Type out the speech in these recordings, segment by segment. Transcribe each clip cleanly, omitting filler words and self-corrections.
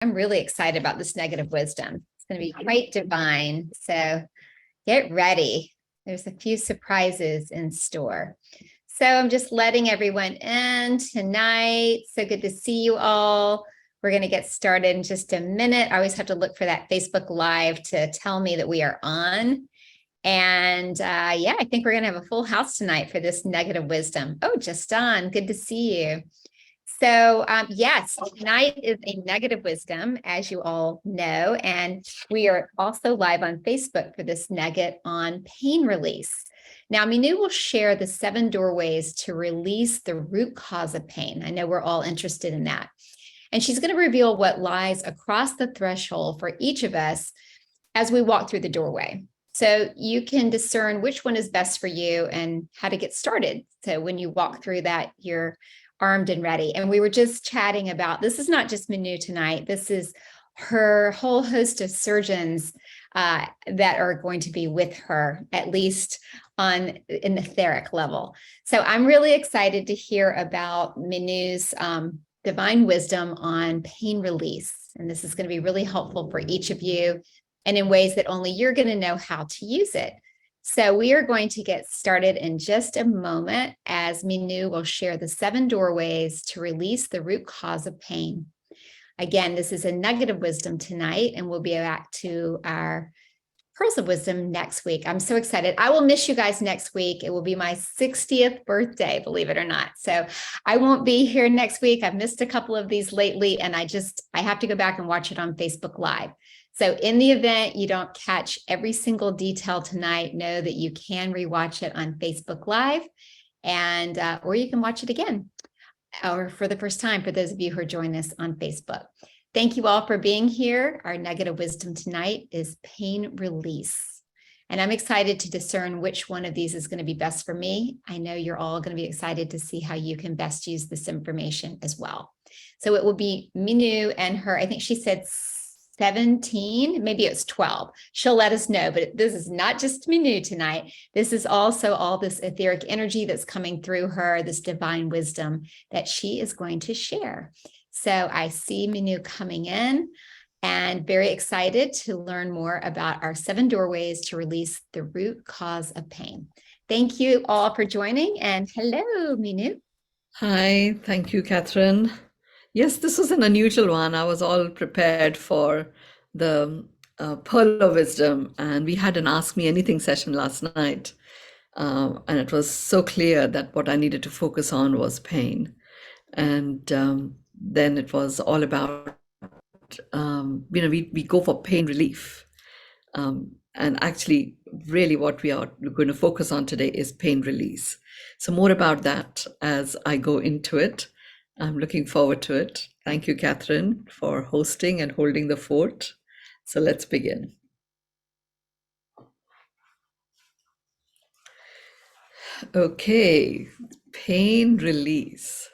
I'm really excited about this negative wisdom. It's going to be quite divine. So get ready. There's a few surprises in store. So I'm just letting everyone in tonight. So good to see you all. We're going to get started in just a minute. I always have to look for that Facebook Live to tell me that we are on. And yeah, I think we're going to have a full house tonight for this negative wisdom. Oh, just on. Good to see you. So yes, tonight is a negative wisdom, as you all know, and we are also live on Facebook for this nugget on pain release. Now, Mynoo will share the 7 doorways to release the root cause of pain. I know we're all interested in that. And she's going to reveal what lies across the threshold for each of us as we walk through the doorway. So you can discern which one is best for you and how to get started. So when you walk through that, you're armed and ready. And we were just chatting about, this is not just Mynoo tonight. This is her whole host of surgeons that are going to be with her, at least on an etheric level. So I'm really excited to hear about Mynoo's divine wisdom on pain release. And this is going to be really helpful for each of you and in ways that only you're going to know how to use it. So we are going to get started in just a moment as Mynoo will share the 7 doorways to release the root cause of pain. Again, this is a nugget of wisdom tonight, and we'll be back to our pearls of wisdom next week. I'm so excited. I will miss you guys next week. It will be my 60th birthday, believe it or not. So I won't be here next week. I've missed a couple of these lately, and I have to go back and watch it on Facebook Live. So in the event you don't catch every single detail tonight, know that you can rewatch it on Facebook Live, and or you can watch it again or for the first time for those of you who are joining us on Facebook. Thank you all for being here. Our nugget of wisdom tonight is pain release. And I'm excited to discern which one of these is going to be best for me. I know you're all going to be excited to see how you can best use this information as well. So it will be Mynoo and her, I think she said 17, maybe it's 12. She'll let us know, but this is not just Mynoo tonight. This is also all this etheric energy that's coming through her, this divine wisdom that she is going to share. So I see Mynoo coming in and very excited to learn more about our 7 doorways to release the root cause of pain. Thank you all for joining, and hello, Mynoo. Hi, thank you, Catherine. Yes, this was an unusual one. I was all prepared for the Pearl of Wisdom, and we had an Ask Me Anything session last night. And it was so clear that what I needed to focus on was pain. And then it was all about, we go for pain relief. And actually, really what we are going to focus on today is pain release. So more about that as I go into it. I'm looking forward to it. Thank you, Catherine, for hosting and holding the fort. So let's begin. Okay, pain release.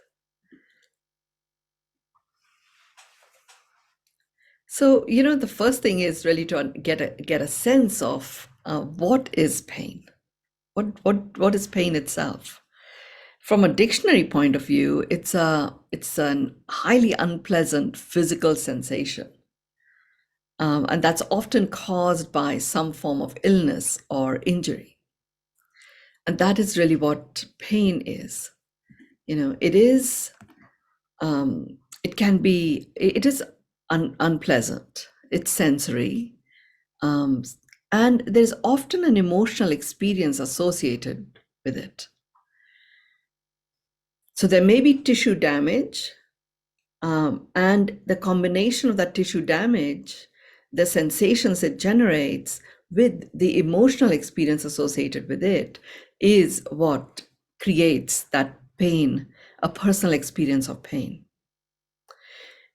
So, the first thing is really to get a sense of what is pain. What is pain itself? From a dictionary point of view, it's an highly unpleasant physical sensation. And that's often caused by some form of illness or injury. And that is really what pain is. It is, it is unpleasant. It's sensory. And there's often an emotional experience associated with it. So there may be tissue damage, and the combination of that tissue damage, the sensations it generates with the emotional experience associated with it, is what creates that pain, a personal experience of pain.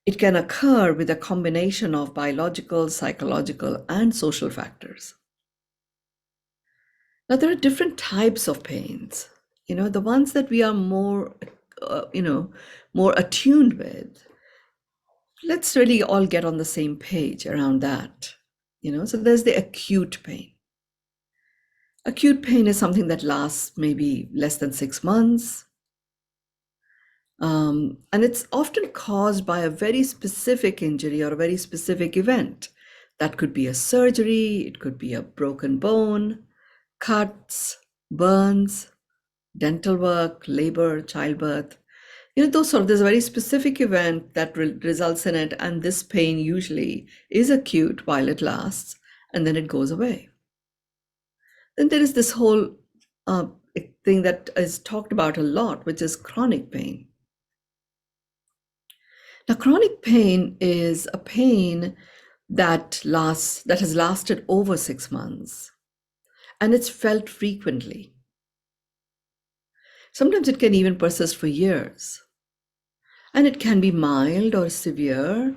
It can occur with a combination of biological, psychological, and social factors. Now, there are different types of pains. The ones that we are more attuned with. Let's really all get on the same page around that. So there's the acute pain. Acute pain is something that lasts maybe less than 6 months. And it's often caused by a very specific injury or a very specific event. That could be a surgery, it could be a broken bone, cuts, burns, dental work, labor, childbirth. There's a very specific event that results in it, and this pain usually is acute while it lasts, and then it goes away. Then there is this whole thing that is talked about a lot, which is chronic pain. Now, chronic pain is a pain that has lasted over 6 months, and it's felt frequently. Sometimes it can even persist for years, and it can be mild or severe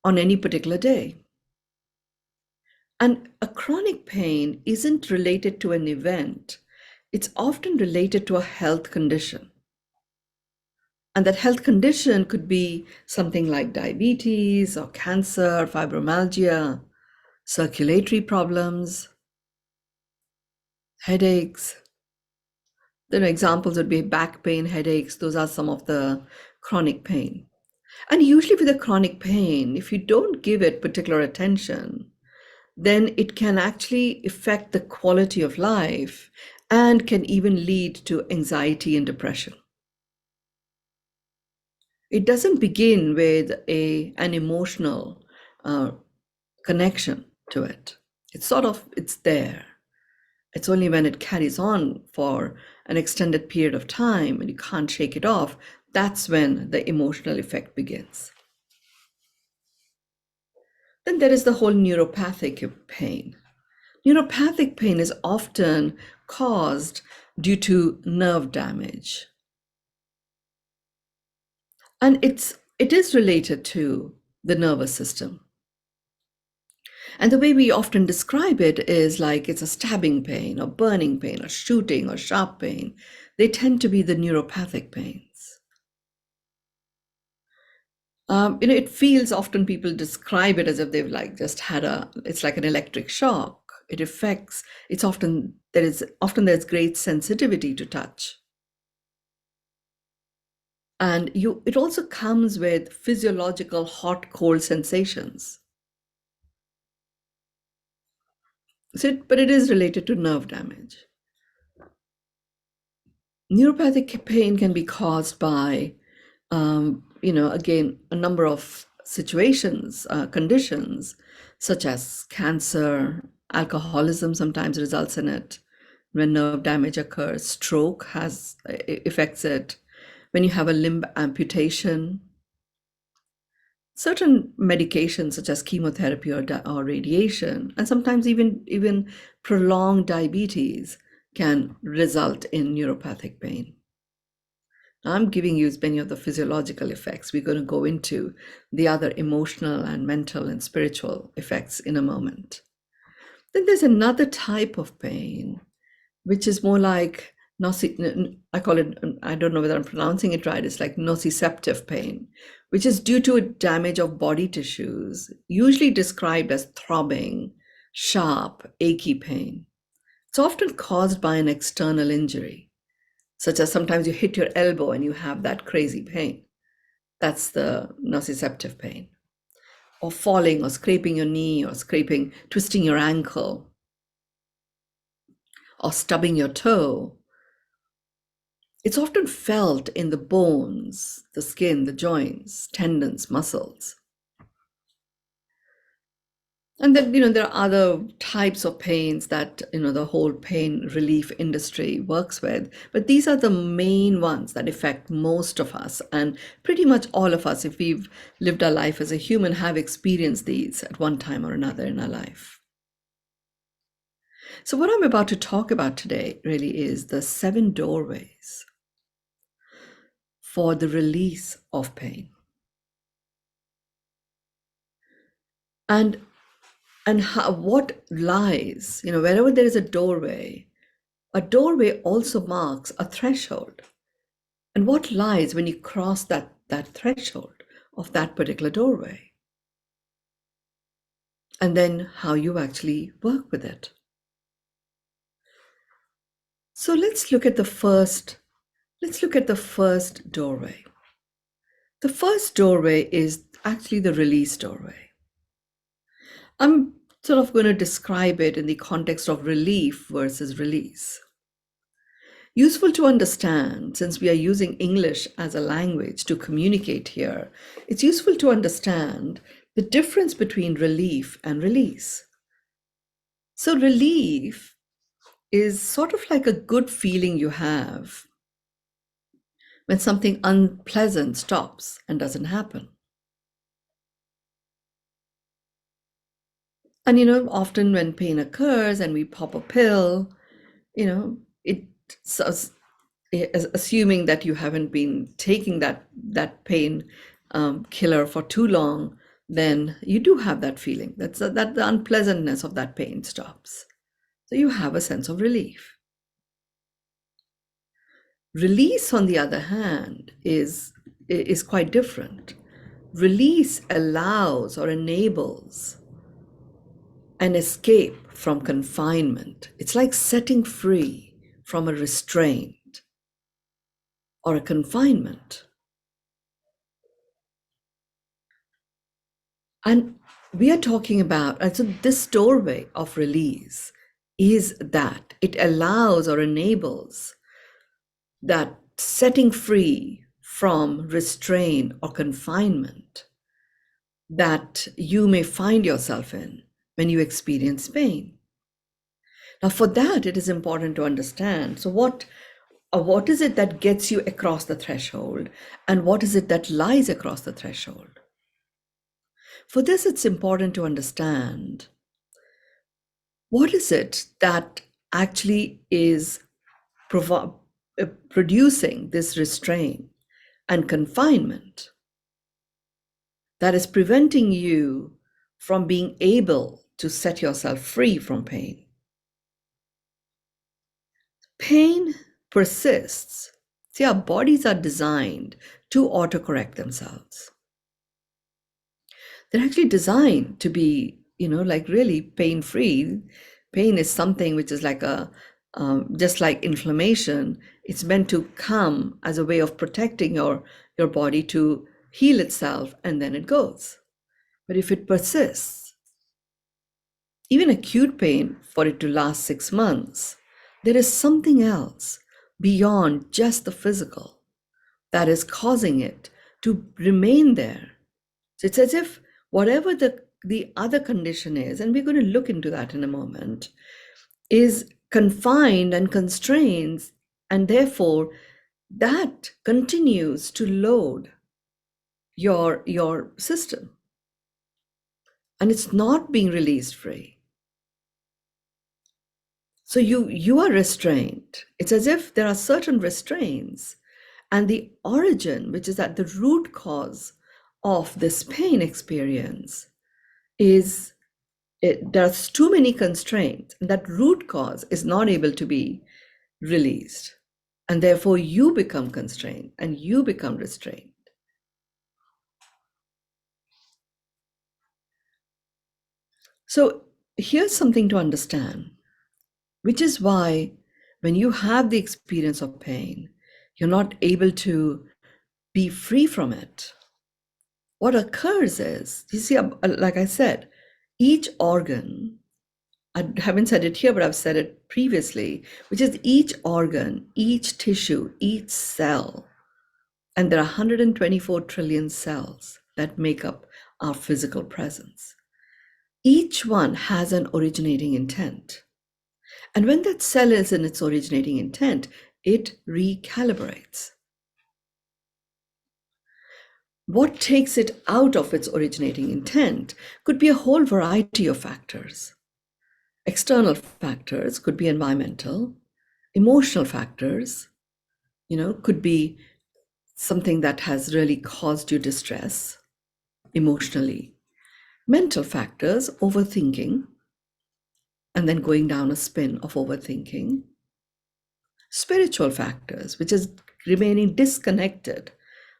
on any particular day. And a chronic pain isn't related to an event, it's often related to a health condition. And that health condition could be something like diabetes or cancer, fibromyalgia, circulatory problems, headaches. Examples would be back pain, headaches. Those are some of the chronic pain. And usually with a chronic pain, if you don't give it particular attention, then it can actually affect the quality of life and can even lead to anxiety and depression. It doesn't begin with an emotional connection to it. It's there. It's only when it carries on for an extended period of time and you can't shake it off, that's when the emotional effect begins. Then there is the whole neuropathic pain. Neuropathic pain is often caused due to nerve damage. And it is related to the nervous system. And the way we often describe it is like it's a stabbing pain or burning pain or shooting or sharp pain. They tend to be the neuropathic pains. It feels often people describe it as if they've like just it's like an electric shock. It affects, there's great sensitivity to touch. And it also comes with physiological hot, cold sensations. But it is related to nerve damage. Neuropathic pain can be caused by, again, a number of situations, conditions, such as cancer, alcoholism sometimes results in it. When nerve damage occurs, stroke affects it. When you have a limb amputation, certain medications such as chemotherapy or radiation, and sometimes even prolonged diabetes can result in neuropathic pain. I'm giving you many of the physiological effects. We're going to go into the other emotional and mental and spiritual effects in a moment. Then there's another type of pain, which is more like I call it, I don't know whether I'm pronouncing it right, it's like nociceptive pain, which is due to a damage of body tissues, usually described as throbbing, sharp, achy pain. It's often caused by an external injury, such as sometimes you hit your elbow and you have that crazy pain. That's the nociceptive pain. Or falling or scraping your knee or twisting your ankle or stubbing your toe. It's often felt in the bones, the skin, the joints, tendons, muscles. And then, there are other types of pains that, the whole pain relief industry works with. But these are the main ones that affect most of us. And pretty much all of us, if we've lived our life as a human, have experienced these at one time or another in our life. So what I'm about to talk about today really is the 7 doorways for the release of pain. And what lies, wherever there is a doorway also marks a threshold. And what lies when you cross that threshold of that particular doorway? And then how you actually work with it. So let's look at the first Let's look at the first doorway. The first doorway is actually the release doorway. I'm sort of going to describe it in the context of relief versus release. Useful to understand, since we are using English as a language to communicate here, it's useful to understand the difference between relief and release. So, relief is sort of like a good feeling you have when something unpleasant stops and doesn't happen. And often when pain occurs and we pop a pill, it's assuming that you haven't been taking that pain killer for too long, then you do have that feeling that the unpleasantness of that pain stops. So you have a sense of relief. Release, on the other hand, is quite different. Release allows or enables an escape from confinement. It's like setting free from a restraint or a confinement. And we are talking about, and so this doorway of release is that it allows or enables that setting free from restraint or confinement that you may find yourself in when you experience pain. Now, for that, it is important to understand. So, what is it that gets you across the threshold, and what is it that lies across the threshold? For this, it's important to understand what is it that actually is producing this restraint and confinement that is preventing you from being able to set yourself free from pain. Pain persists. See, our bodies are designed to autocorrect themselves. They're actually designed to be, like really pain-free. Pain is something which is like just like inflammation. It's meant to come as a way of protecting your body to heal itself, and then it goes. But if it persists, even acute pain, for it to last 6 months, there is something else beyond just the physical that is causing it to remain there. So it's as if whatever the other condition is, and we're going to look into that in a moment, is confined and constrains, and therefore that continues to load your system, and it's not being released free. So you are restrained. It's as if there are certain restraints, and the origin, which is at the root cause of this pain experience, is there's too many constraints, and that root cause is not able to be released, and therefore you become constrained and you become restrained. So here's something to understand, which is why when you have the experience of pain, you're not able to be free from it. What occurs is, you see, like I said, each organ, I haven't said it here, but I've said it previously, which is each organ, each tissue, each cell, and there are 124 trillion cells that make up our physical presence. Each one has an originating intent. And when that cell is in its originating intent, it recalibrates. What takes it out of its originating intent could be a whole variety of factors. External factors could be environmental, emotional factors, could be something that has really caused you distress emotionally. Mental factors, overthinking, and then going down a spin of overthinking. Spiritual factors, which is remaining disconnected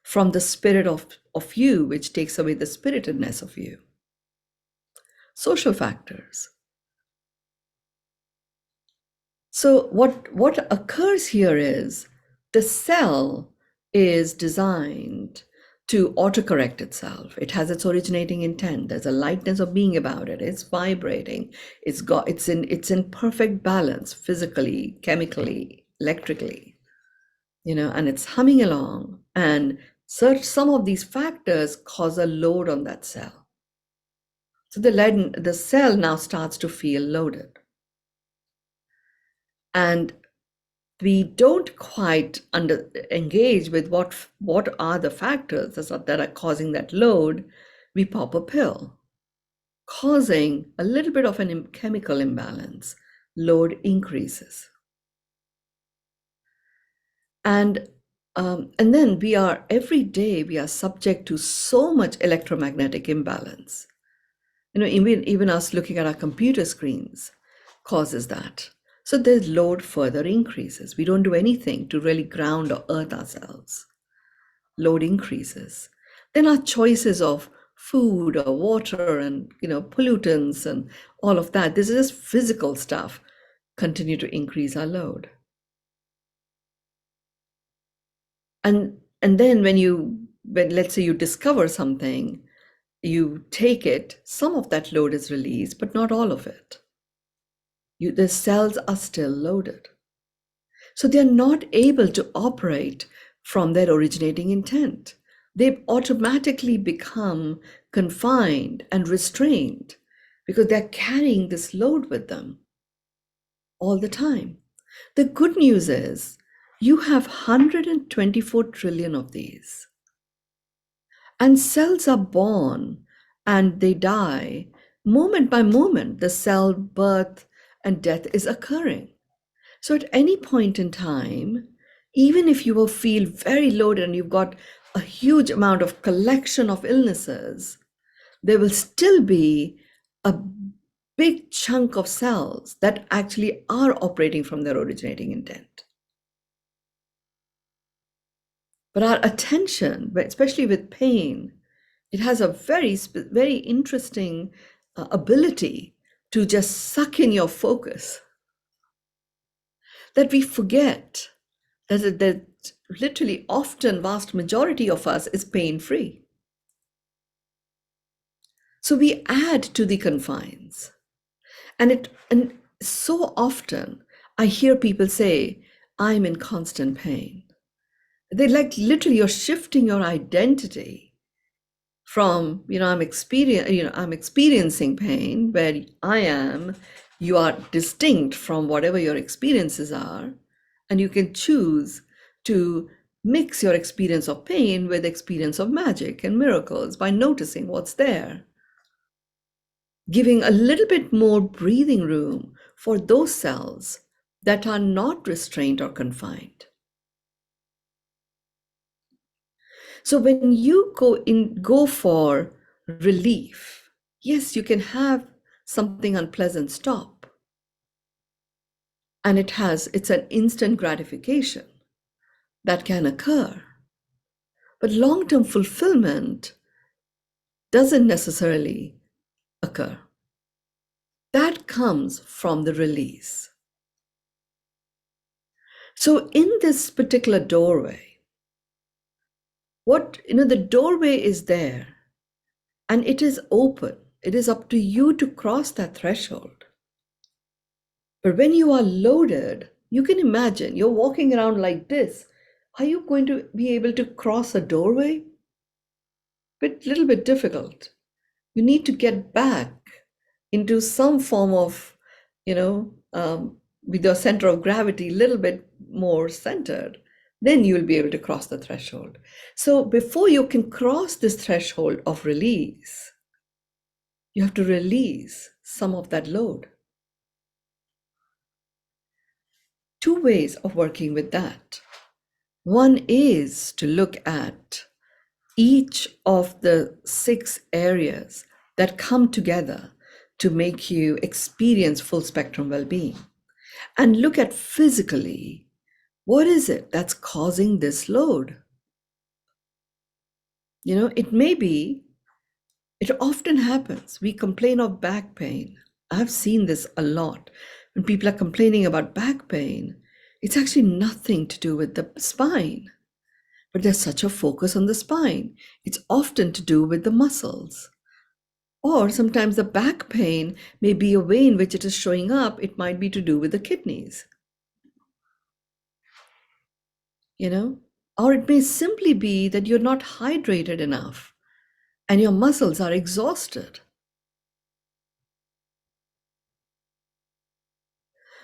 from the spirit of you, which takes away the spiritedness of you. Social factors. So what occurs here is the cell is designed to autocorrect itself. It has its originating intent. There's a lightness of being about it. It's vibrating. It's in perfect balance physically, chemically, electrically, and it's humming along. And some of these factors cause a load on that cell. So the cell now starts to feel loaded. And we don't quite engage with what are the factors that are causing that load. We pop a pill, causing a little bit of an chemical imbalance. Load increases. And then every day we are subject to so much electromagnetic imbalance. Even us looking at our computer screens causes that. So the load further increases. We don't do anything to really ground or earth ourselves. Load increases. Then our choices of food or water and pollutants and all of that, this is just physical stuff, continue to increase our load. And then when let's say you discover something, you take it, some of that load is released, but not all of it. The cells are still loaded. So they're not able to operate from their originating intent. They automatically become confined and restrained because they're carrying this load with them all the time. The good news is you have 124 trillion of these. And cells are born and they die moment by moment. The cell birth and death is occurring. So at any point in time, even if you will feel very loaded and you've got a huge amount of collection of illnesses, there will still be a big chunk of cells that actually are operating from their originating intent. But our attention, especially with pain, it has a very interesting ability to just suck in your focus, that we forget that literally often vast majority of us is pain-free. So we add to the confines. And so often I hear people say, I'm in constant pain. They literally you're shifting your identity from, I'm experiencing pain, where you are distinct from whatever your experiences are, and you can choose to mix your experience of pain with experience of magic and miracles by noticing what's there, giving a little bit more breathing room for those cells that are not restrained or confined. So when you go for relief, yes, you can have something unpleasant stop. And it's an instant gratification that can occur. But long-term fulfillment doesn't necessarily occur. That comes from the release. So in this particular doorway, the doorway is there and it is open. It is up to you to cross that threshold. But when you are loaded, you can imagine you're walking around like this. Are you going to be able to cross a doorway? Little bit difficult. You need to get back into some form of, with your center of gravity a little bit more centered. Then you will be able to cross the threshold. So before you can cross this threshold of release, you have to release some of that load. Two ways of working with that. One is to look at each of the 6 areas that come together to make you experience full spectrum well-being, and look at physically, what is it that's causing this load? It often happens. We complain of back pain. I've seen this a lot. When people are complaining about back pain, It's actually nothing to do with the spine, but there's such a focus on the spine. It's often to do with the muscles. Or sometimes the back pain may be a way in which it is showing up. It might be to do with the kidneys, you know? Or it may simply be that you're not hydrated enough and your muscles are exhausted.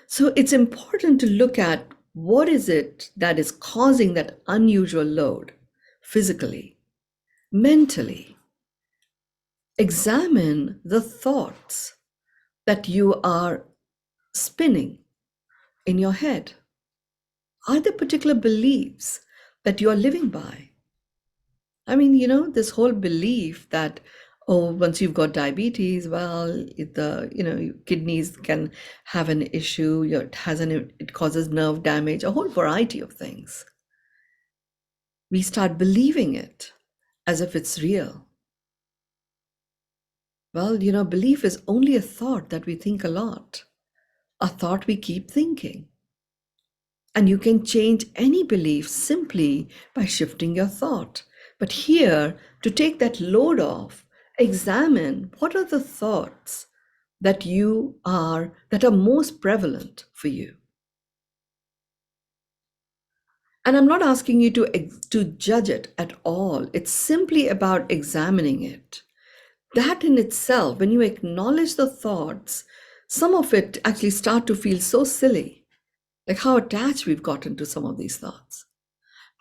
So it's important to look at what is it that is causing that unusual load physically, mentally. Examine the thoughts that you are spinning in your head. Are there particular beliefs that you are living by? I mean, this whole belief that, oh, once you've got diabetes, well, your kidneys can have an issue, it causes nerve damage, a whole variety of things. We start believing it as if it's real. Well, belief is only a thought that we think a lot, a thought we keep thinking. And you can change any belief simply by shifting your thought. But here, to take that load off, examine what are the thoughts that are most prevalent for you. And I'm not asking you to judge it at all. It's simply about examining it. That in itself, when you acknowledge the thoughts, some of it actually start to feel so silly, like how attached we've gotten to some of these thoughts.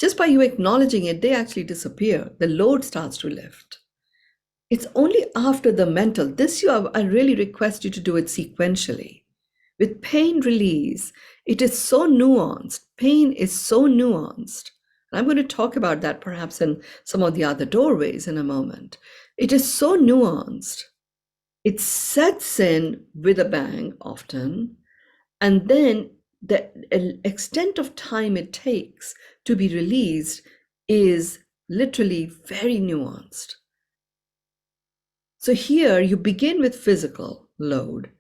Just by you acknowledging it, they actually disappear. The load starts to lift. It's only after the mental, I really request you to do it sequentially. With pain release, it is so nuanced. Pain is so nuanced. I'm going to talk about that perhaps in some of the other doorways in a moment. It is so nuanced. It sets in with a bang often, and then the extent of time it takes to be released is literally very nuanced. So here you begin with physical load.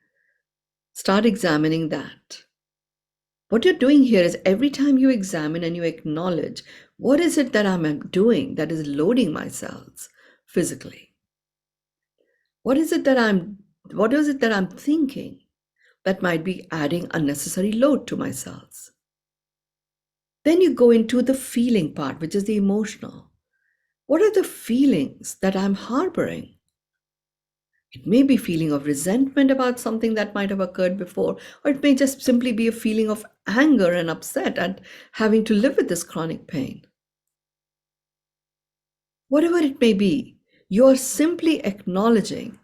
Start examining that. What you're doing here is every time you examine and you acknowledge, what is it that I'm doing that is loading my cells physically? What is it that I'm thinking that might be adding unnecessary load to my cells? Then you go into the feeling part, which is the emotional. What are the feelings that I'm harboring? It may be feeling of resentment about something that might have occurred before, or it may just simply be a feeling of anger and upset at having to live with this chronic pain. Whatever it may be, you are simply acknowledging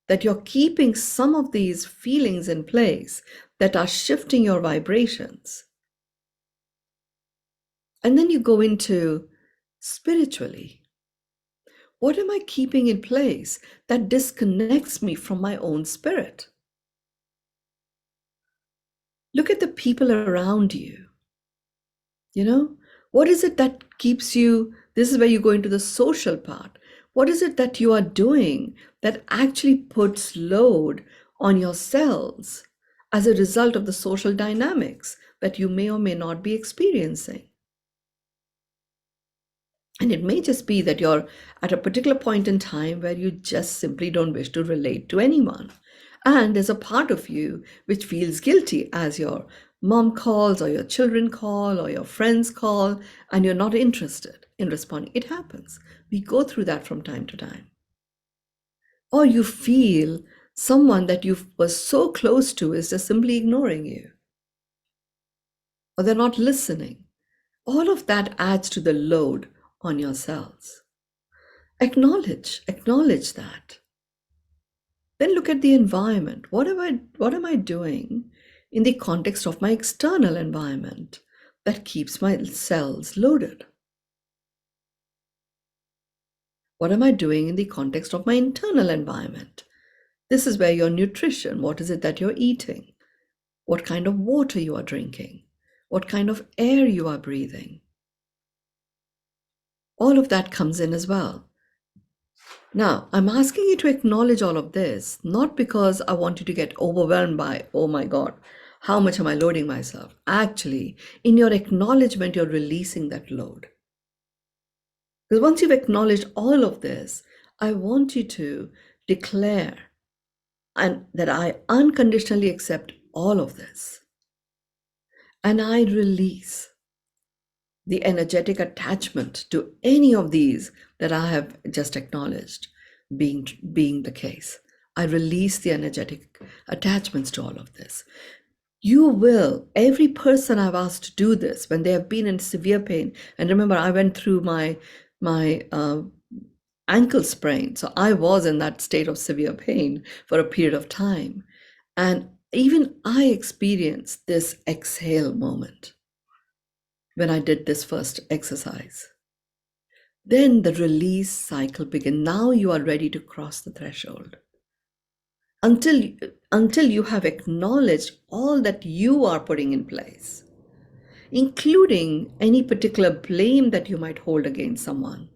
that you're keeping some of these feelings in place that are shifting your vibrations. And then you go into spiritually. What am I keeping in place that disconnects me from my own spirit? Look at the people around you. What is it that keeps you? This is where you go into the social part. What is it that you are doing that actually puts load on your cells as a result of the social dynamics that you may or may not be experiencing? And it may just be that you're at a particular point in time where you just simply don't wish to relate to anyone. And there's a part of you which feels guilty as your mom calls or your children call or your friends call and you're not interested in responding. It happens. We go through that from time to time. Or you feel someone that you were so close to is just simply ignoring you. Or they're not listening. All of that adds to the load on your cells. Acknowledge that. Then look at the environment. What am I doing in the context of my external environment that keeps my cells loaded? What am I doing in the context of my internal environment? This is where your nutrition, what is it that you're eating? What kind of water you are drinking? What kind of air you are breathing? All of that comes in as well. Now, I'm asking you to acknowledge all of this, not because I want you to get overwhelmed by, oh my God, how much am I loading myself? Actually, in your acknowledgement, you're releasing that load. Because once you've acknowledged all of this, I want you to declare and that I unconditionally accept all of this. And I release the energetic attachment to any of these that I have just acknowledged being the case. I release the energetic attachments to all of this. You will, every person I've asked to do this when they have been in severe pain, and remember, I went through my ankle sprain, so I was in that state of severe pain for a period of time, and even I experienced this exhale moment when I did this first exercise. Then the release cycle began. Now you are ready to cross the threshold. Until you have acknowledged all that you are putting in place, including any particular blame that you might hold against someone,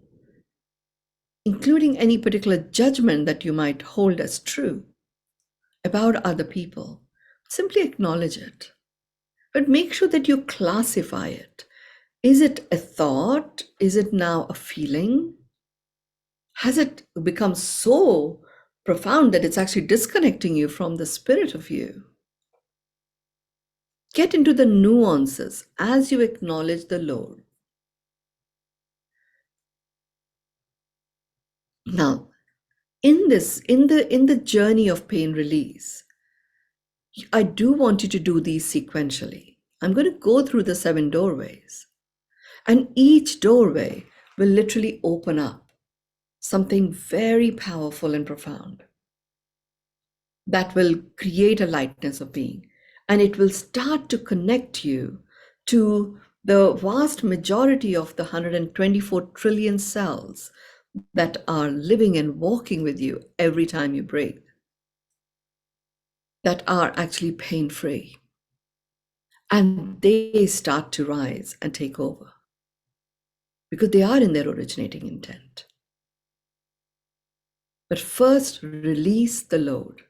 including any particular judgment that you might hold as true about other people. Simply acknowledge it. But make sure that you classify it. Is it a thought? Is it now a feeling? Has it become so profound that it's actually disconnecting you from the spirit of you? Get into the nuances as you acknowledge the load. Now, in the journey of pain release, I do want you to do these sequentially. I'm going to go through the 7 doorways, and each doorway will literally open up something very powerful and profound that will create a lightness of being, and it will start to connect you to the vast majority of the 124 trillion cells that are living and walking with you every time you breathe, that are actually pain-free. And they start to rise and take over because they are in their originating intent. But first, release the load.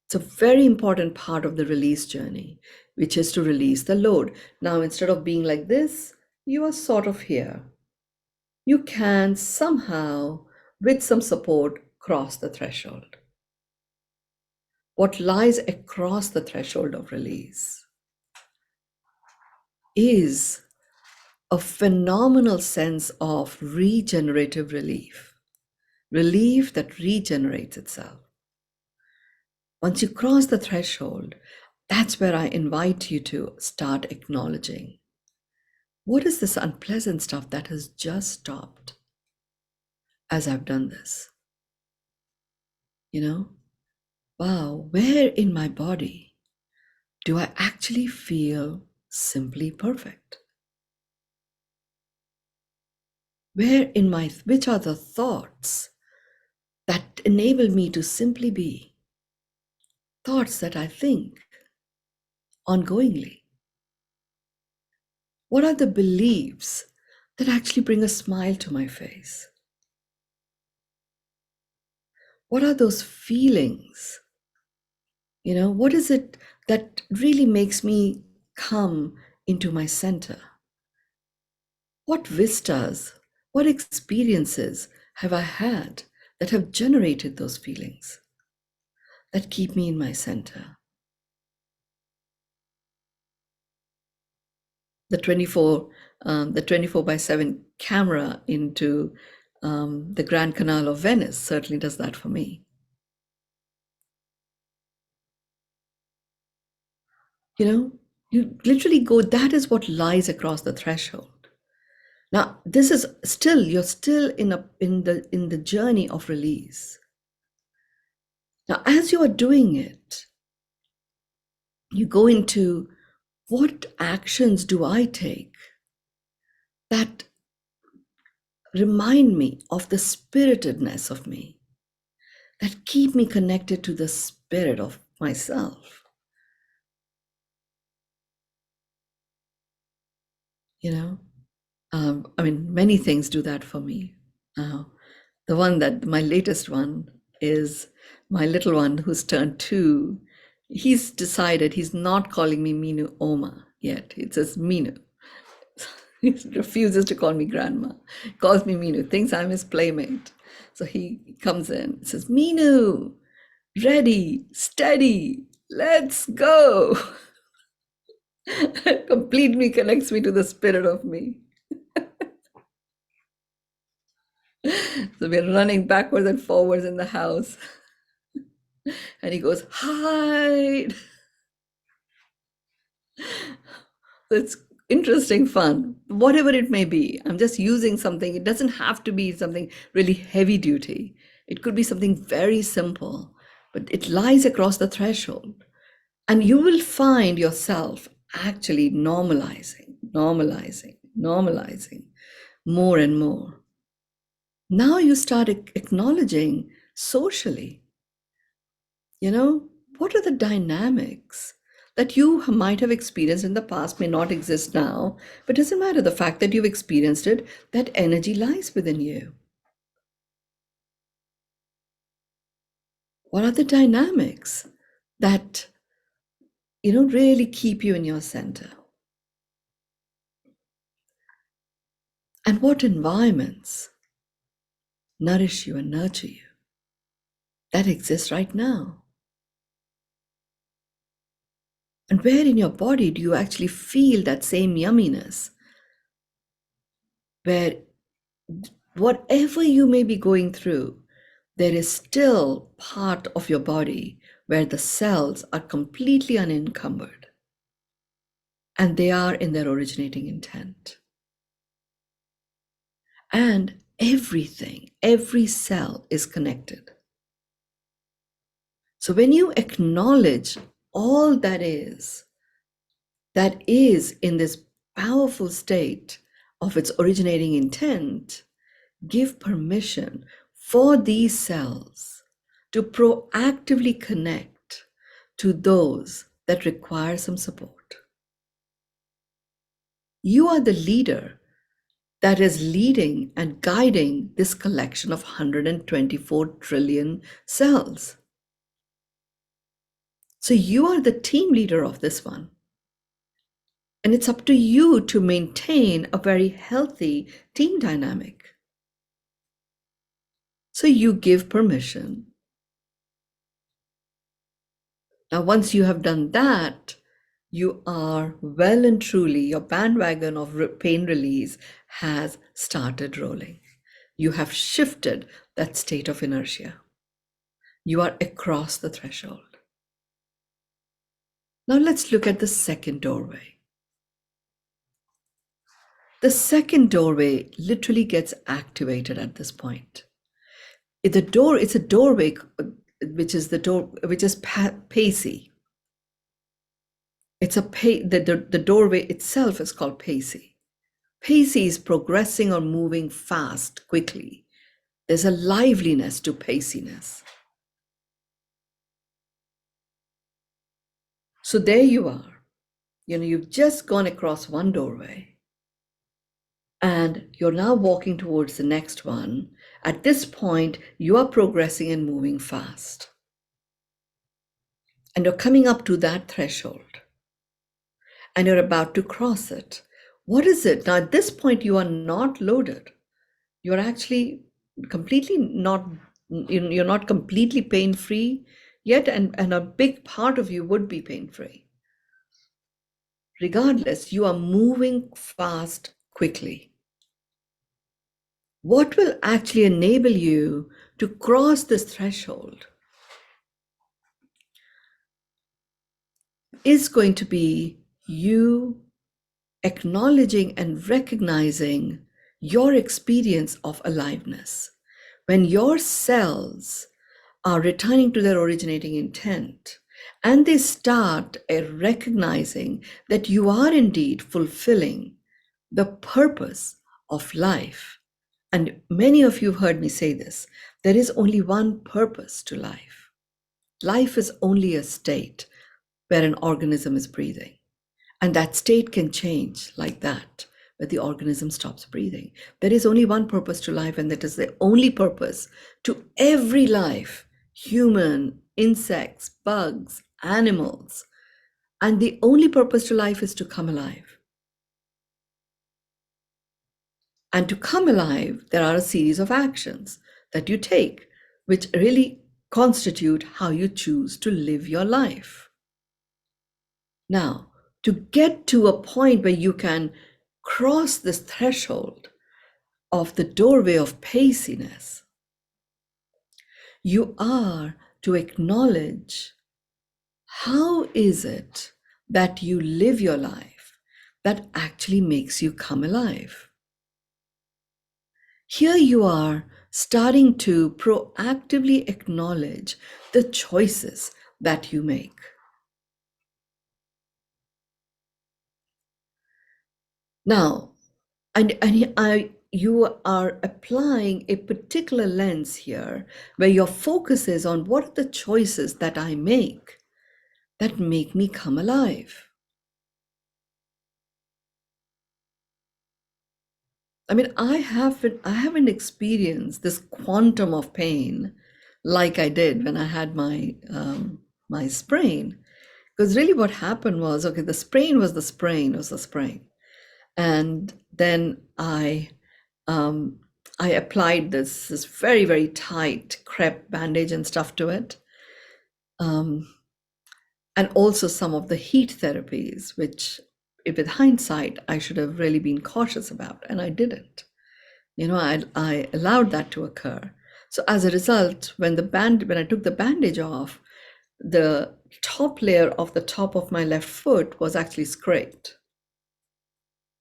It's a very important part of the release journey, which is to release the load. Now, instead of being like this, you are sort of here. You can somehow, with some support, cross the threshold. What lies across the threshold of release is a phenomenal sense of regenerative relief, relief that regenerates itself. Once you cross the threshold, that's where I invite you to start acknowledging, what is this unpleasant stuff that has just stopped as I've done this? Wow, where in my body do I actually feel simply perfect? Which are the thoughts that enable me to simply be? Thoughts that I think ongoingly. What are the beliefs that actually bring a smile to my face? What are those feelings? What is it that really makes me come into my center? What vistas, what experiences have I had that have generated those feelings that keep me in my center? The 24/7 camera into the Grand Canal of Venice certainly does that for me. You literally go, that is what lies across the threshold. Now, this is still, you're still in the journey of release. Now, as you are doing it, you go into, what actions do I take that remind me of the spiritedness of me, that keep me connected to the spirit of myself? Many things do that for me. My latest one is my little one who's turned 2, He's decided he's not calling me Mynoo Oma yet. It says Mynoo. He refuses to call me grandma. He calls me Mynoo, thinks I'm his playmate. So he comes in, says, Mynoo, ready, steady, let's go. Completely connects me to the spirit of me. So we're running backwards and forwards in the house. And he goes, hide. So it's interesting fun, whatever it may be. I'm just using something. It doesn't have to be something really heavy duty. It could be something very simple, but it lies across the threshold. And you will find yourself actually normalizing more and more. Now you start acknowledging socially, what are the dynamics that you might have experienced in the past, may not exist now, but doesn't matter. The fact that you've experienced it, that energy lies within you. What are the dynamics that, really keep you in your center? And what environments nourish you and nurture you that exist right now? And where in your body do you actually feel that same yumminess? Where whatever you may be going through, there is still part of your body where the cells are completely unencumbered and they are in their originating intent. And everything, every cell is connected. So when you acknowledge all that is in this powerful state of its originating intent, give permission for these cells to proactively connect to those that require some support. You are the leader that is leading and guiding this collection of 124 trillion cells. So you are the team leader of this one. And it's up to you to maintain a very healthy team dynamic. So you give permission. Now, once you have done that, you are well and truly, your bandwagon of pain release has started rolling. You have shifted that state of inertia. You are across the threshold. Now let's look at the second doorway. The second doorway literally gets activated at this point. It's a doorway, which is pacey. The doorway itself is called pacey. Pacey is progressing or moving fast, quickly. There's a liveliness to paciness. So there you are. You've just gone across one doorway and you're now walking towards the next one. At this point, you are progressing and moving fast. And you're coming up to that threshold. And you're about to cross it. What is it? Now, at this point, you are not loaded. You're actually completely you're not completely pain-free yet, and a big part of you would be pain-free. Regardless, you are moving fast, quickly. What will actually enable you to cross this threshold is going to be you acknowledging and recognizing your experience of aliveness. When your cells are returning to their originating intent and they start recognizing that you are indeed fulfilling the purpose of life. And many of you have heard me say this, there is only one purpose to life. Life is only a state where an organism is breathing. And that state can change like that, where the organism stops breathing. There is only one purpose to life, and that is the only purpose to every life, human, insects, bugs, animals. And the only purpose to life is to come alive. And to come alive, there are a series of actions that you take, which really constitute how you choose to live your life. Now, to get to a point where you can cross this threshold of the doorway of paciness, you are to acknowledge how is it that you live your life that actually makes you come alive. Here you are starting to proactively acknowledge the choices that you make. Now, you are applying a particular lens here where your focus is on what are the choices that I make that make me come alive. I mean, I haven't experienced this quantum of pain like I did when I had my sprain. Because really what happened was, okay, the sprain was the sprain, was the sprain. And then I applied this very, very tight crepe bandage and stuff to it. And also some of the heat therapies, which if with hindsight, I should have really been cautious about, and I didn't. I allowed that to occur. So as a result, when I took the bandage off, the top layer of the top of my left foot was actually scraped.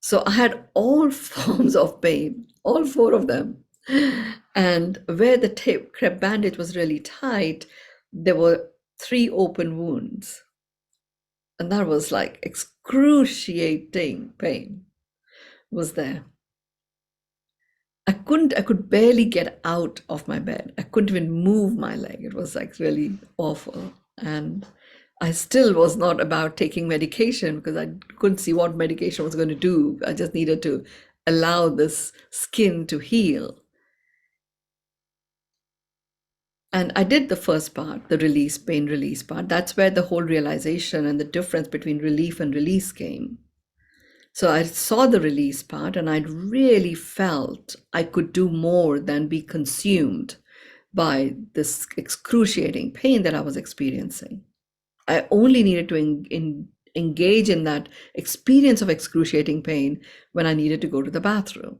So I had all forms of pain, all four of them. And where the crepe bandage was really tight, there were 3 open wounds. And that was like excruciating pain was there. I could barely get out of my bed. I couldn't even move my leg. It was like really awful. And I still was not about taking medication because I couldn't see what medication was going to do. I just needed to allow this skin to heal. And I did the first part, the pain release part. That's where the whole realization and the difference between relief and release came. So I saw the release part and I really felt I could do more than be consumed by this excruciating pain that I was experiencing. I only needed to engage in that experience of excruciating pain when I needed to go to the bathroom,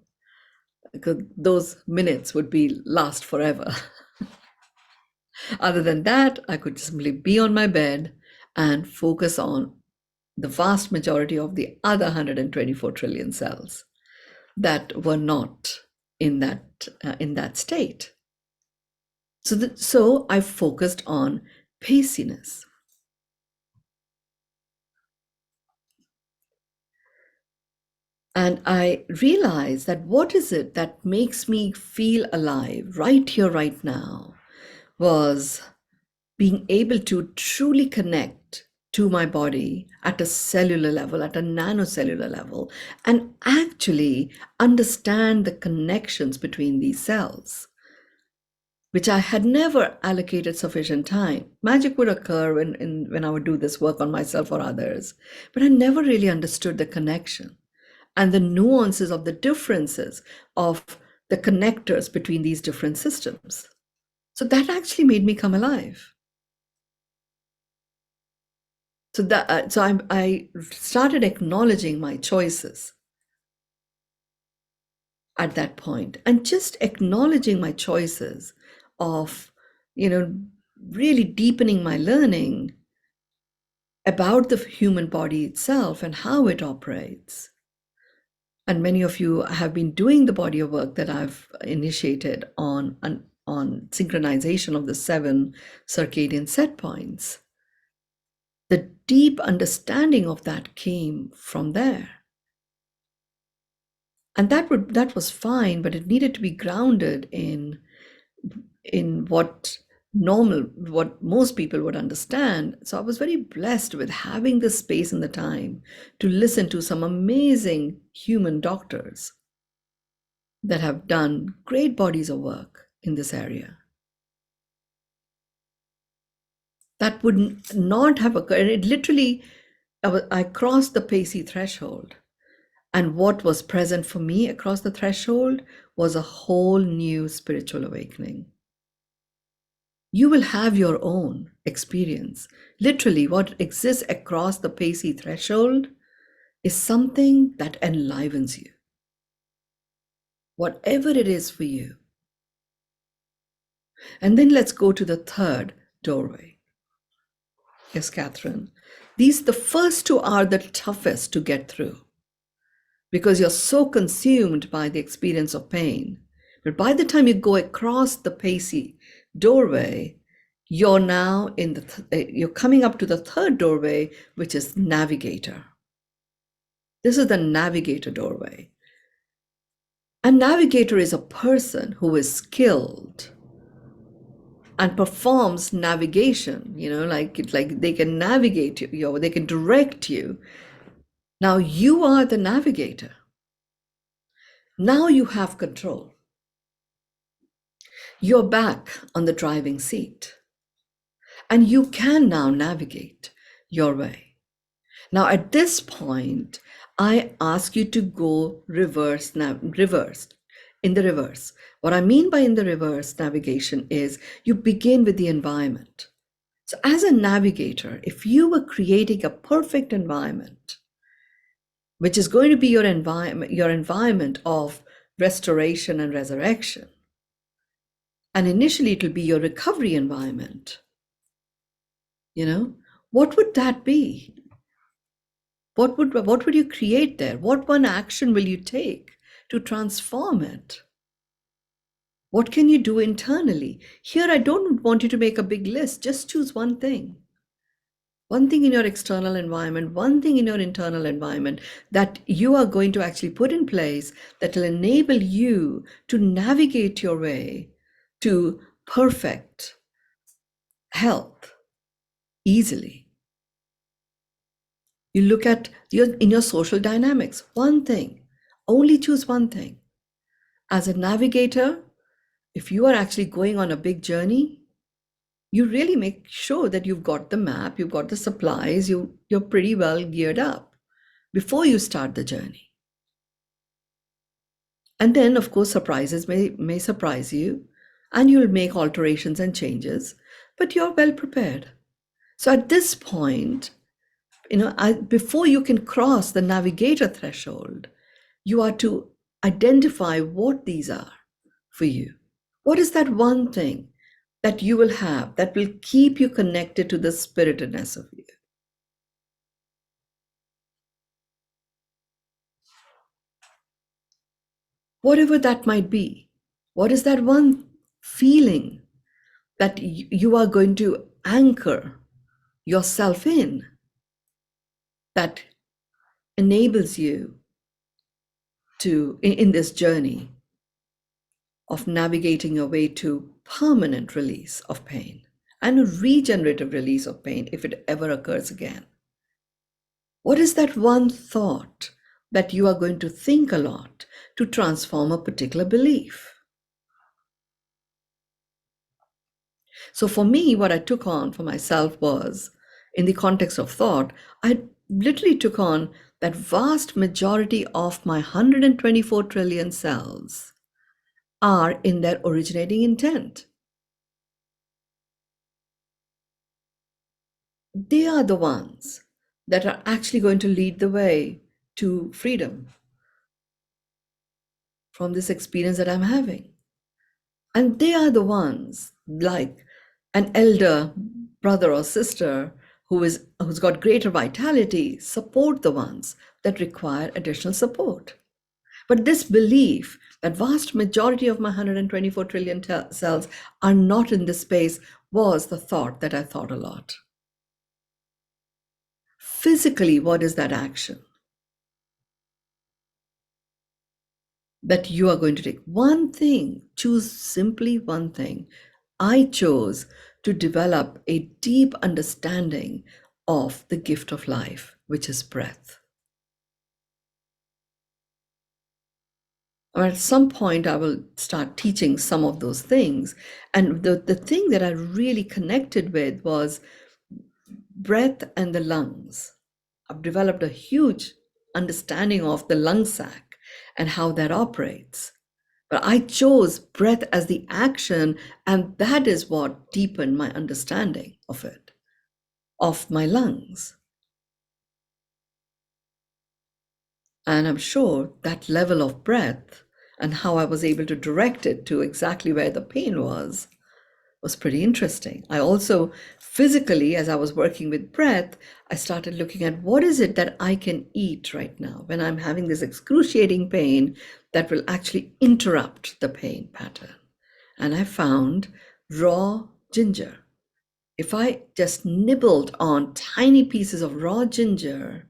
because those minutes would last forever. Other than that, I could simply be on my bed and focus on the vast majority of the other 124 trillion cells that were not in that state. So I focused on paciness. And I realized that what is it that makes me feel alive right here, right now, was being able to truly connect to my body at a cellular level, at a nanocellular level, and actually understand the connections between these cells, which I had never allocated sufficient time. Magic would occur when I would do this work on myself or others, but I never really understood the connection and the nuances of the differences of the connectors between these different systems. So that actually made me come alive. So I started acknowledging my choices at that point, and just acknowledging my choices of, really deepening my learning about the human body itself and how it operates. And many of you have been doing the body of work that I've initiated on synchronization of the 7 circadian set points. The deep understanding of that came from there. And that was fine, but it needed to be grounded in what most people would understand. So I was very blessed with having the space and the time to listen to some amazing human doctors that have done great bodies of work in this area. That would not have occurred. It literally, I crossed the pacey threshold. And what was present for me across the threshold was a whole new spiritual awakening. You will have your own experience. Literally, what exists across the pacey threshold is something that enlivens you. Whatever it is for you. And then let's go to the third doorway. Yes, Catherine. The first two are the toughest to get through because you're so consumed by the experience of pain. But by the time you go across the pacey doorway, you're now you're coming up to the third doorway, which is navigator. This is the navigator doorway. A navigator is a person who is skilled and performs navigation, like they can navigate you, they can direct you. Now you are the navigator. Now you have control. You're back on the driving seat. And you can now navigate your way. Now at this point, I ask you to go reverse, in the reverse. What I mean by in the reverse navigation is you begin with the environment. So as a navigator, if you were creating a perfect environment, which is going to be your environment of restoration and resurrection, and initially it will be your recovery environment, what would that be? What would you create there? What one action will you take to transform it? What can you do internally? Here, I don't want you to make a big list. Just choose one thing. One thing in your external environment, one thing in your internal environment that you are going to actually put in place that will enable you to navigate your way to perfect health easily. You look at in your social dynamics, one thing, only choose one thing. As a navigator, if you are actually going on a big journey, you really make sure that you've got the map, you've got the supplies, you're pretty well geared up before you start the journey. And then, of course, surprises may surprise you, and you'll make alterations and changes, but you're well prepared. So at this point, before you can cross the navigator threshold, you are to identify what these are for you. What is that one thing that you will have that will keep you connected to the spiritedness of you? Whatever that might be, what is that one feeling that you are going to anchor yourself in that enables you to, in this journey of navigating your way to permanent release of pain and a regenerative release of pain if it ever occurs again? What is that one thought that you are going to think a lot to transform a particular belief? So for me, what I took on for myself was, in the context of thought, I literally took on that vast majority of my 124 trillion cells are in their originating intent. They are the ones that are actually going to lead the way to freedom from this experience that I'm having. And they are the ones, like an elder brother or sister who's got greater vitality, support the ones that require additional support. But this belief that vast majority of my 124 trillion cells are not in this space was the thought that I thought a lot. Physically, what is that action that you are going to take? One thing, choose simply one thing. I chose to develop a deep understanding of the gift of life, which is breath. At some point, I will start teaching some of those things. And the thing that I really connected with was breath and the lungs. I've developed a huge understanding of the lung sac and how that operates. But I chose breath as the action, and that is what deepened my understanding of it, of my lungs. And I'm sure that level of breath and how I was able to direct it to exactly where the pain was pretty interesting. I also physically, as I was working with breath, I started looking at what is it that I can eat right now when I'm having this excruciating pain that will actually interrupt the pain pattern. And I found raw ginger. If I just nibbled on tiny pieces of raw ginger,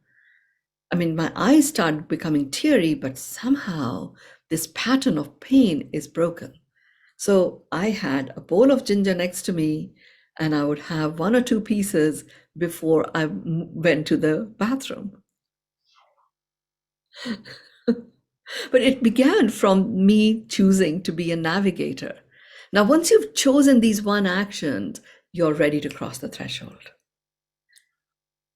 I mean, my eyes started becoming teary, but somehow this pattern of pain is broken. So I had a bowl of ginger next to me, and I would have one or two pieces before I went to the bathroom. But it began from me choosing to be a navigator. Now, once you've chosen these one actions, you're ready to cross the threshold.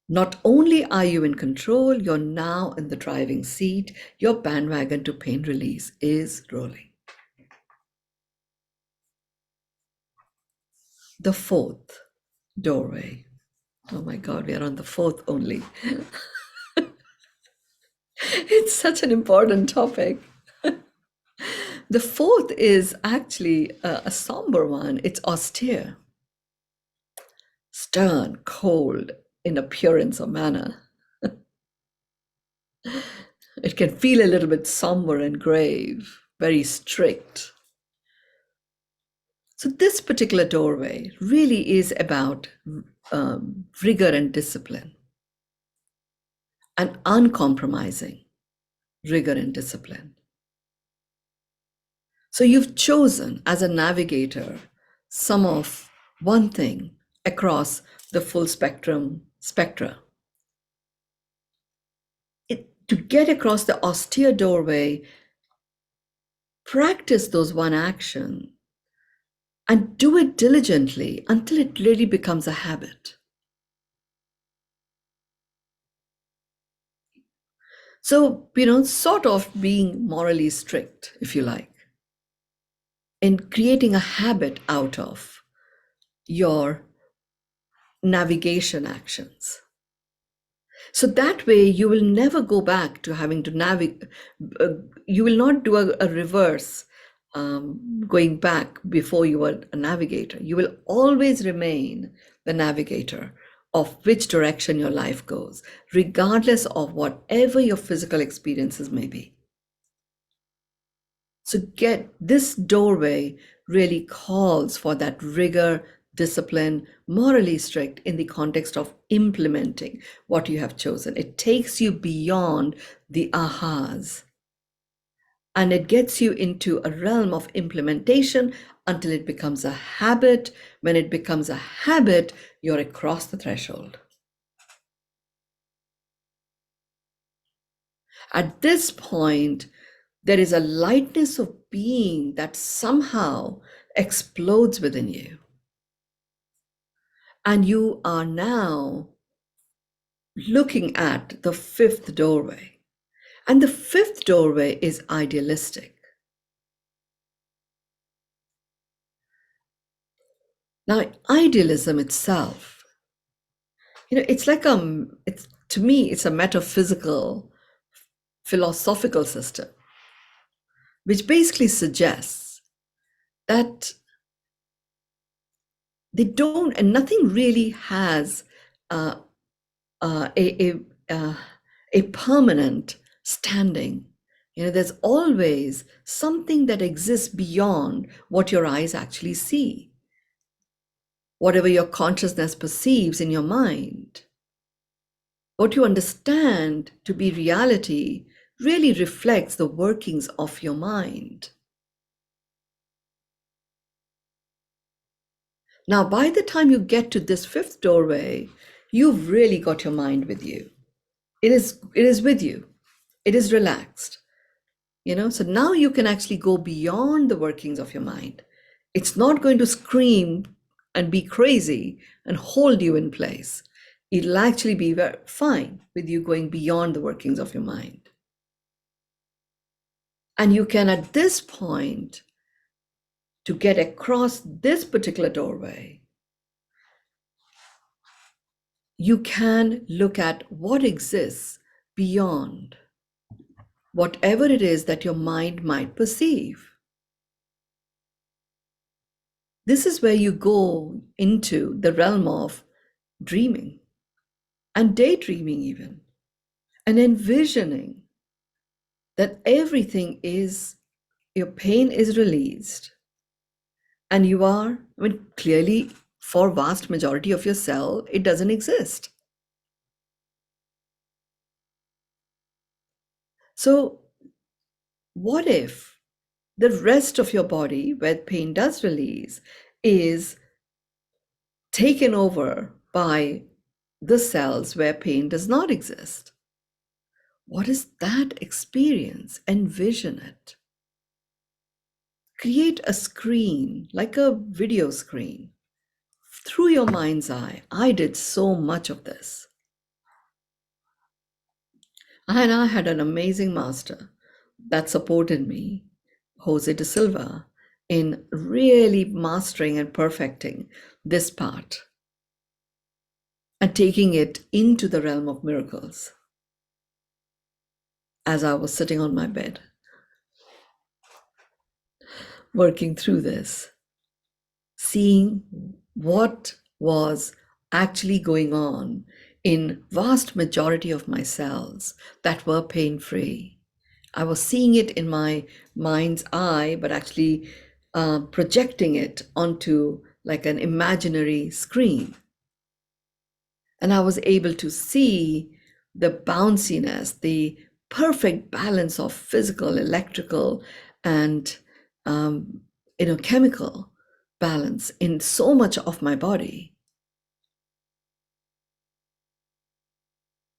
Not only are you in control, you're now in the driving seat. Your bandwagon to pain release is rolling. The fourth doorway. Oh my God, we are on the fourth only. It's such an important topic. The fourth is actually a somber one. It's austere, stern, cold in appearance or manner. It can feel a little bit somber and grave, very strict. So this particular doorway really is about rigor and discipline, and uncompromising rigor and discipline. So you've chosen as a navigator some of one thing across the full spectra. To get across the austere doorway, practice those one action and do it diligently until it really becomes a habit. So, sort of being morally strict, if you like, in creating a habit out of your navigation actions. So that way you will never go back to having to navigate. You will not do a reverse going back before you were a navigator. You will always remain the navigator of which direction your life goes, regardless of whatever your physical experiences may be. So this doorway really calls for that rigor, discipline, morally strict in the context of implementing what you have chosen. It takes you beyond the ahas, and it gets you into a realm of implementation until it becomes a habit. When it becomes a habit, you're across the threshold. At this point, there is a lightness of being that somehow explodes within you. And you are now looking at the fifth doorway. And the fifth doorway is idealistic. Now, idealism itself, it's like to me, it's a metaphysical, philosophical system, which basically suggests that they don't, and nothing really has a permanent standing. There's always something that exists beyond what your eyes actually see. Whatever your consciousness perceives in your mind, what you understand to be reality really reflects the workings of your mind. Now, by the time you get to this fifth doorway, you've really got your mind with you. It is with you. It is relaxed. So now you can actually go beyond the workings of your mind. It's not going to scream and be crazy and hold you in place. it'll actually be fine with you going beyond the workings of your mind. And you can, at this point, to get across this particular doorway, you can look at what exists beyond whatever it is that your mind might perceive. This is where you go into the realm of dreaming and daydreaming, even, and envisioning that everything is, your pain is released, and you are, I mean, clearly, for vast majority of your cell, it doesn't exist. So what if the rest of your body, where pain does release, is taken over by the cells where pain does not exist? What is that experience? Envision it. Create a screen, like a video screen, through your mind's eye. I did so much of this. And I had an amazing master that supported me, Jose de Silva, in really mastering and perfecting this part and taking it into the realm of miracles. As I was sitting on my bed, working through this, seeing what was actually going on in vast majority of my cells that were pain-free. I was seeing it in my mind's eye, but actually projecting it onto like an imaginary screen. And I was able to see the bounciness, the perfect balance of physical, electrical, and chemical balance in so much of my body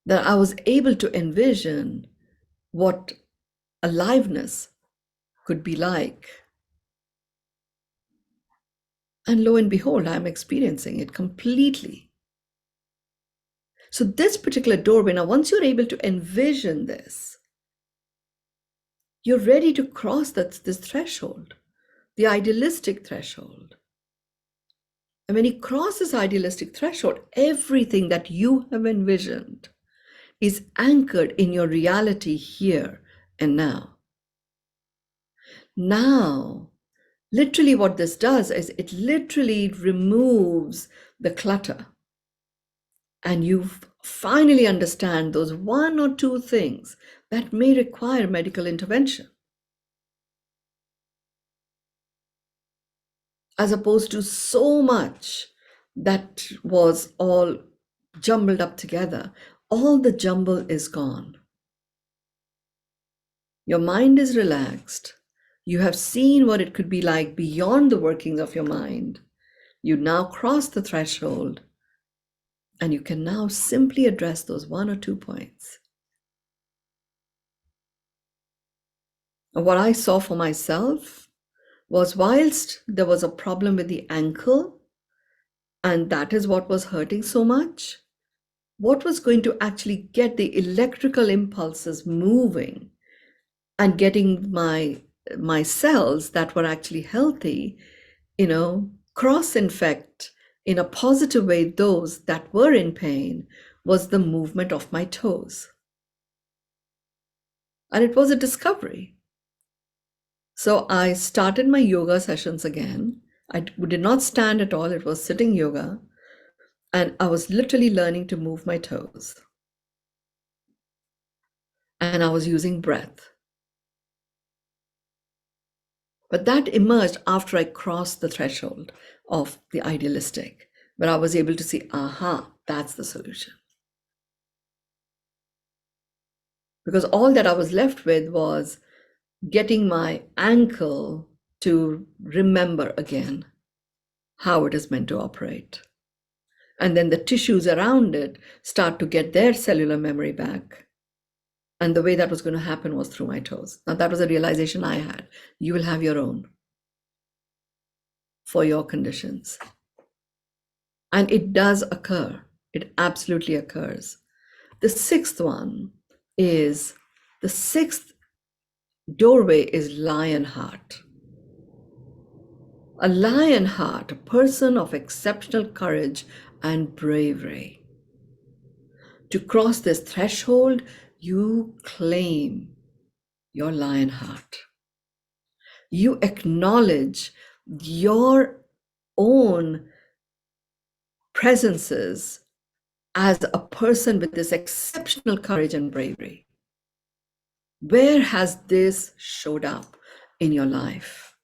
that I was able to envision what aliveness could be like. And lo and behold, I'm experiencing it completely. So this particular doorway, now once you're able to envision this, you're ready to cross this threshold, the idealistic threshold. And when you cross this idealistic threshold, everything that you have envisioned is anchored in your reality here and now. Now, literally what this does is it literally removes the clutter. And you finally understand those one or two things that may require medical intervention, as opposed to so much that was all jumbled up together. All the jumble is gone. Your mind is relaxed. You have seen what it could be like beyond the workings of your mind. You now cross the threshold, and you can now simply address those one or two points. And what I saw for myself was, whilst there was a problem with the ankle, and that is what was hurting so much, what was going to actually get the electrical impulses moving and getting my cells that were actually healthy, cross-infect in a positive way those that were in pain, was the movement of my toes. And it was a discovery. So I started my yoga sessions again. I did not stand at all. It was sitting yoga. And I was literally learning to move my toes. And I was using breath. But that emerged after I crossed the threshold of the idealistic, where I was able to see, aha, that's the solution. Because all that I was left with was getting my ankle to remember again how it is meant to operate. And then the tissues around it start to get their cellular memory back. And the way that was going to happen was through my toes. Now, that was a realization I had. You will have your own for your conditions. And it does occur. It absolutely occurs. The sixth one is the sixth doorway is lion heart. A lion heart, a person of exceptional courage and bravery. To cross this threshold, you claim your lion heart. You acknowledge your own presences as a person with this exceptional courage and bravery. Where has this showed up in your life?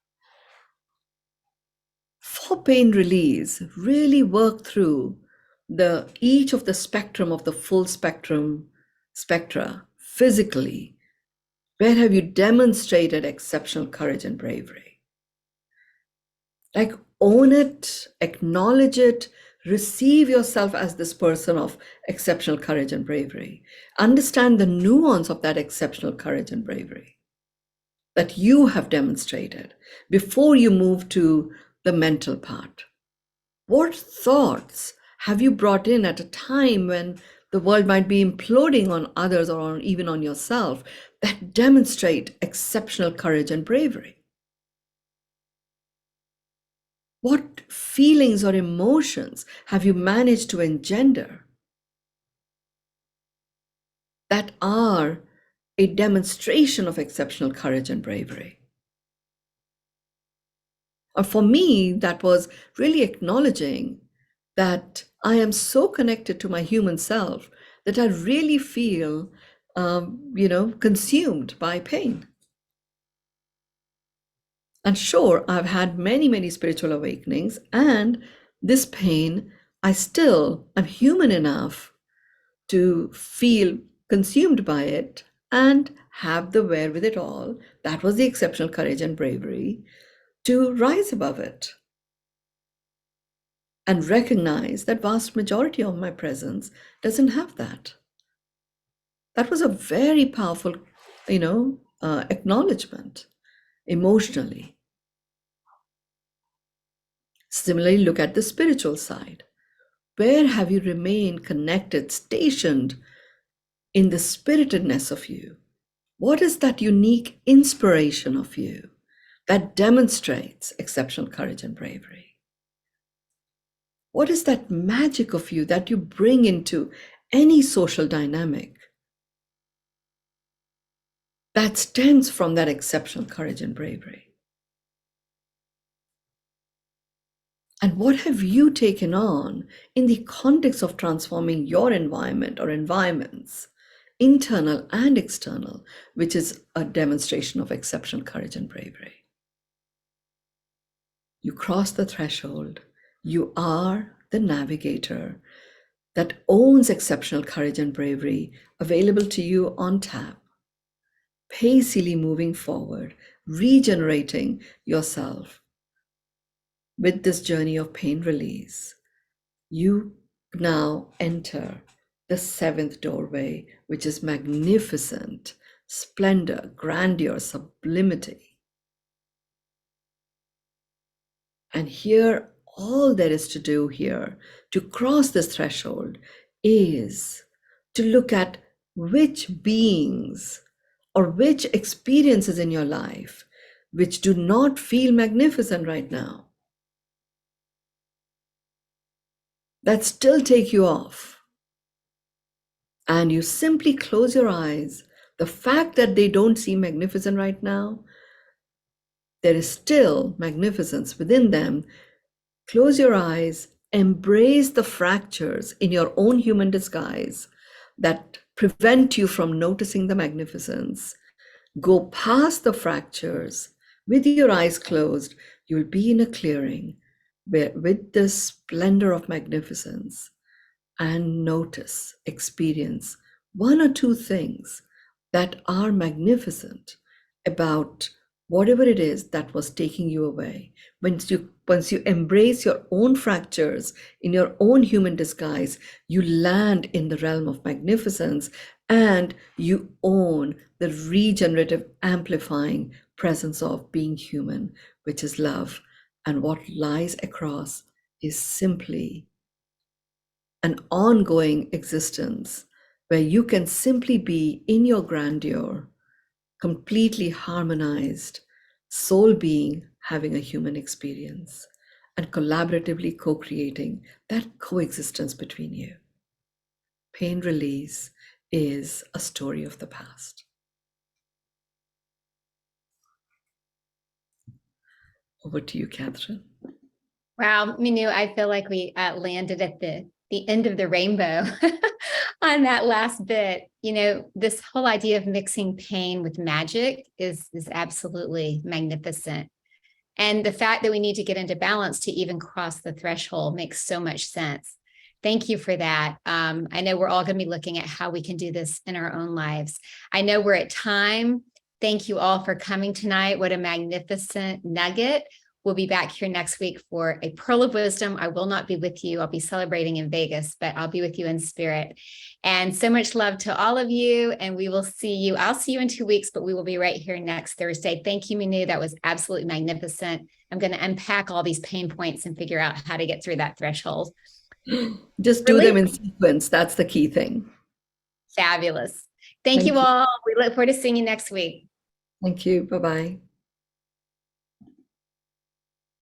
For pain release, really work through each of the spectrum of the full spectra physically. Where have you demonstrated exceptional courage and bravery? Like, own it, acknowledge it, receive yourself as this person of exceptional courage and bravery. Understand the nuance of that exceptional courage and bravery that you have demonstrated before you move to the mental part. What thoughts have you brought in at a time when the world might be imploding on others or even on yourself that demonstrate exceptional courage and bravery? What feelings or emotions have you managed to engender that are a demonstration of exceptional courage and bravery? Or for me, that was really acknowledging that I am so connected to my human self that I really feel, consumed by pain. And sure, I've had many, many spiritual awakenings, and this pain, I still am human enough to feel consumed by it and have the wherewithal. That was the exceptional courage and bravery to rise above it and recognize that vast majority of my presence doesn't have that. That was a very powerful, acknowledgement emotionally. Similarly, look at the spiritual side. Where have you remained connected, stationed in the spiritedness of you? What is that unique inspiration of you that demonstrates exceptional courage and bravery? What is that magic of you that you bring into any social dynamic that stems from that exceptional courage and bravery? And what have you taken on in the context of transforming your environment or environments, internal and external, which is a demonstration of exceptional courage and bravery? You cross the threshold. You are the navigator that owns exceptional courage and bravery available to you on tap, pacily moving forward, regenerating yourself with this journey of pain release. You now enter the seventh doorway, which is magnificent, splendor, grandeur, sublimity. And here, all there is to do here to cross this threshold is to look at which beings or which experiences in your life which do not feel magnificent right now, that still take you off. And you simply close your eyes. The fact that they don't seem magnificent right now, there is still magnificence within them. Close your eyes, embrace the fractures in your own human disguise that prevent you from noticing the magnificence. Go past the fractures with your eyes closed. You'll be in a clearing where, with the splendor of magnificence, and notice, experience one or two things that are magnificent about whatever it is that was taking you away. Once you embrace your own fractures in your own human disguise, you land in the realm of magnificence and you own the regenerative, amplifying presence of being human, which is love. And what lies across is simply an ongoing existence where you can simply be in your grandeur, completely harmonized, soul being having a human experience and collaboratively co creating that coexistence between you. Pain release is a story of the past. Over to you, Catherine. Wow, Mynoo, I feel like we landed at the end of the rainbow on that last bit. You know, this whole idea of mixing pain with magic is absolutely magnificent. And the fact that we need to get into balance to even cross the threshold makes so much sense. Thank you for that. I know we're all going to be looking at how we can do this in our own lives. I know we're at time. Thank you all for coming tonight. What a magnificent nugget. We'll be back here next week for a Pearl of Wisdom. I will not be with you. I'll be celebrating in Vegas, but I'll be with you in spirit. And so much love to all of you. And we will see you. I'll see you in 2 weeks, but we will be right here next Thursday. Thank you, Mynoo. That was absolutely magnificent. I'm going to unpack all these pain points and figure out how to get through that threshold. Just do them in sequence. That's the key thing. Fabulous. Thank you all. We look forward to seeing you next week. Thank you. Bye-bye.